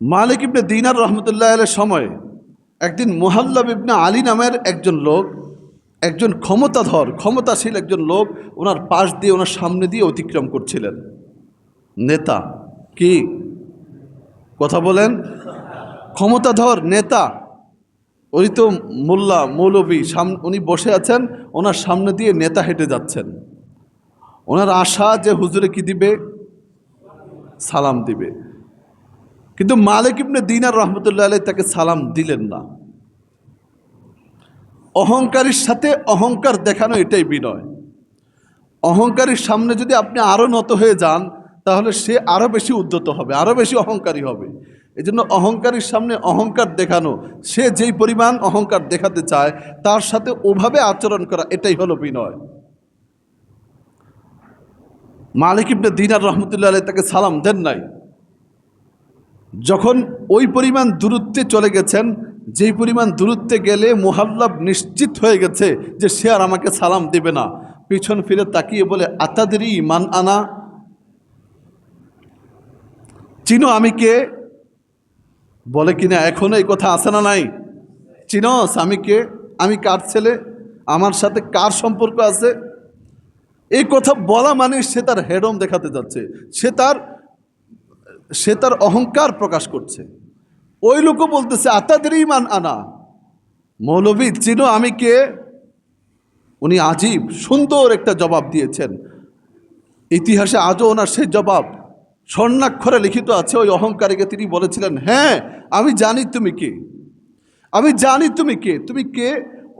মালিক ইবনে দিনার রহমতুল্লাহ আলাইহির সময় একদিন মুহাল্লাব ইবনে আলী নামের একজন লোক, একজন ক্ষমতাশীল একজন লোক ওনার পাশ দিয়ে, ওনার সামনে দিয়ে অতিক্রম করছিলেন। নেতা কি কথা বলেন? ক্ষমতাধর নেতা। উনি তো মোল্লা মৌলবী, উনি বসে আছেন, ওনার সামনে দিয়ে নেতা হেঁটে যাচ্ছেন। ওনার আশা যে হুজুরে কি দিবে? সালাম দিবে। কিন্তু মালিক ইবনে দিনার রহমতুল্লাহ আলাইহি তাকে সালাম দিলেন না। অহংকারীর সাথে অহংকার দেখানো এটাই বিনয়। অহংকারীর সামনে যদি আপনি আরও নত হয়ে যান, তাহলে সে আরও বেশি উদ্যত হবে, আরও বেশি অহংকারী হবে। এই জন্য অহংকারীর সামনে অহংকার দেখানো, সে যেই পরিমাণ অহংকার দেখাতে চায় তার সাথে ওভাবে আচরণ করা, এটাই হলো বিনয়। মালিক ইবনে দিনার রহমতুল্লাহ আলাইহি তাকে সালাম দেন নাই। যখন ওই পরিমাণ দূরত্বে চলে গেছেন, যেই পরিমাণ দূরত্বে গেলে মুহাল্লাব নিশ্চিত হয়ে গেছে যে সে আর আমাকে সালাম দেবে না, পিছন ফিরে তাকিয়ে বলে, আতাদরি মান আনা, চিনো আমি কে? বলে কিনা এখনো এই কথা আছে না নাই? চিনোস আমি কে? আমি কার ছেলে? আমার সাথে কার সম্পর্ক আছে? এই কথা বলা মানে সে তার হেডম দেখাতে যাচ্ছে, সে তার অহংকার প্রকাশ করছে। ওই লোকও বলতেছে আতাদরি মান আনা, মৌলভী চিনো আমি কে? উনি আজীব সুন্দর একটা জবাব দিয়েছেন। ইতিহাসে আজও ওনার সেই জবাব স্বর্ণাক্ষরে লিখিত আছে। ওই অহংকারীকে তিনি বলেছিলেন, হ্যাঁ আমি জানি তুমি কে, আমি জানি তুমি কে। তুমি কে?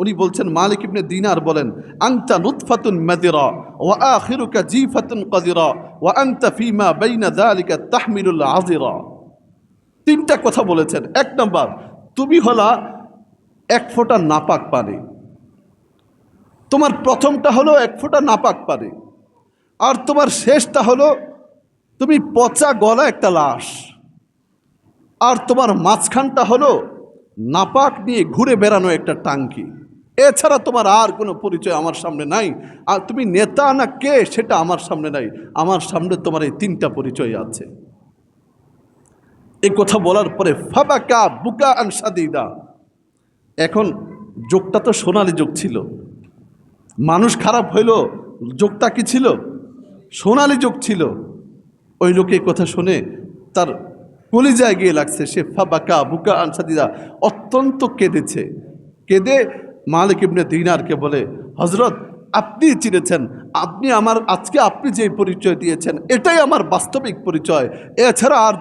উনি বলছেন, মালিক ইবনে দিনার বলেন, আনতা নুতফাতুন মাদিরা ওয়া আখিরুকা জিফাতুন কাদিরা ওয়া আনতা ফীমা বাইনা যালিকা তাহমিলুল আজিরা। তিনটা কথা বলেছেন। এক নম্বর, তুমি হলা এক ফোঁটা নাপাক পানি। তোমার প্রথমটা হলো এক ফোঁটা নাপাক পানি, আর তোমার শেষটা হলো তুমি পচা গলা একটা লাশ, আর তোমার মাঝখানটা হলো নাপাক নিয়ে ঘুরে বেড়ানো একটা টাঙ্কি। এছাড়া তোমার আর কোনো পরিচয় আমার সামনে নাই। আর তুমি নেতা না কে সেটা আমার সামনে নাই, আমার সামনে তোমার এই তিনটা পরিচয় আছে। এই কথা বলার পরে ফাবাকা বুকা আন শাদীদা। এখন যোগটা তো সোনালী যোগ ছিল, মানুষ খারাপ হইল, যোগটা কি ছিল? সোনালী যোগ ছিল। ওই লোকে কথা শুনে তার কলিজায় গিয়ে লাগছে। সে ফাবাকা বুকা আন শাদীদা, অত্যন্ত কেঁদেছে। কেঁদে মালিক ইবনে দিনারকে বলে, হযরত আপনি চিনেছেন, আপনি আমার আজকে আপনি যে পরিচয় দিয়েছেন এটাই আমার বাস্তবিক পরিচয়। এছাড়া আর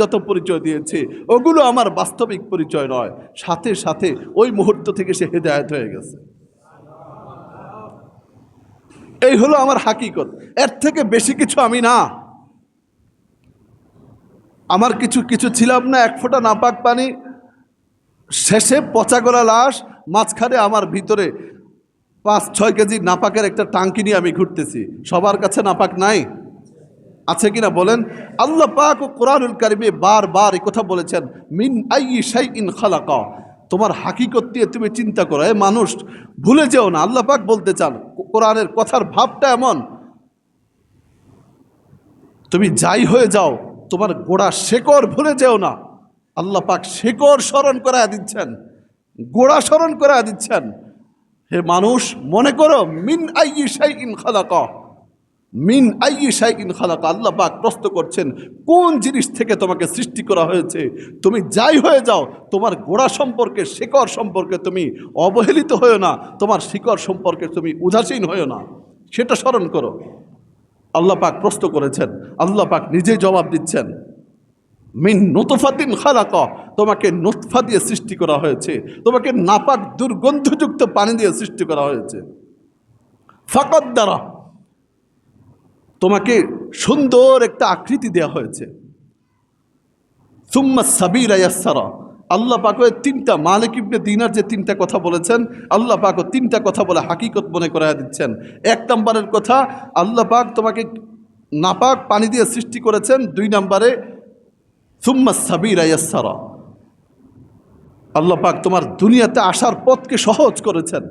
যত পরিচয় দিয়েছে ওগুলো আমার বাস্তবিক পরিচয় নয়। সাথে সাথে ওই মুহূর্ত থেকে সে হেদায়েত হয়ে গেছে। এই হলো আমার হাকিকত, এর থেকে বেশি কিছু আমি না। আমার কিছু ছিলাম না, এক ফোঁটা নাপাক পানি, শেষে পচা গলা লাশ, মাঝখানে আমার ভিতরে 5-6 কেজি নাপাকের একটা টাঙ্কি নিয়ে আমি ঘুরতেছি। সবার কাছে নাপাক নাই? আছে কিনা বলেন? আল্লাহ পাক ও কোরআনুল কারিমে বারবার এই কথা বলেছেন, মিন আইয়ি শাইইন খালাকা। তোমার হাকিকত দিয়ে তুমি চিন্তা করো। এ মানুষ ভুলে যেও না, আল্লাহ পাক বলতে চান, কোরআনের কথার ভাবটা এমন, তুমি যাই হয়ে যাও তোমার গোড়া শেকড় ভুলে যেও না। আল্লাহ পাক শেকড় স্মরণ করায় দিচ্ছেন, গোড়া স্মরণ করায় দিচ্ছেন। হে মানুষ, মনে করো, মিন আইয়ি শাইইন খালাকা, মিন আইয়ি শাইইন খালাকা। আল্লাহ পাক প্রশ্ন করছেন, কোন জিনিস থেকে তোমাকে সৃষ্টি করা হয়েছে। তুমি যাই হয়ে যাও, তোমার গোড়া সম্পর্কে, শিকড় সম্পর্কে তুমি অবহেলিত হয়েও না, তোমার শিকড় সম্পর্কে তুমি উদাসীন হয়েও না, সেটা স্মরণ করো। আল্লাহ পাক প্রশ্ন করেছেন, আল্লাহ পাক নিজেই জবাব দিচ্ছেন, মিন নুতফাতিন খালাকা, তোমাকে নুতফা দিয়ে সৃষ্টি করা হয়েছে, তোমাকে নাপাক দুর্গন্ধযুক্ত পানি দিয়ে সৃষ্টি করা হয়েছে। ফাকাদ্দারা, তোমাকে সুন্দর একটা আকৃতি দেওয়া হয়েছে। সুম্মা সাবিলা ইয়াসসারা, আল্লাহ পাক তিনটা, মালিক ইবনে দিনার যে তিনটা কথা বলেছেন, আল্লাহ পাক তিনটা কথা বলে হাকিকত মনে করায় দিচ্ছেন। এক নম্বরের কথা, আল্লাহ পাক তোমাকে নাপাক পানি দিয়ে সৃষ্টি করেছেন। 2 নম্বরে সুম্মা সাবিলা ইয়াসসারা, আল্লাহ পাক তোমার দুনিয়াতে আসার পথকে সহজ করেছেন।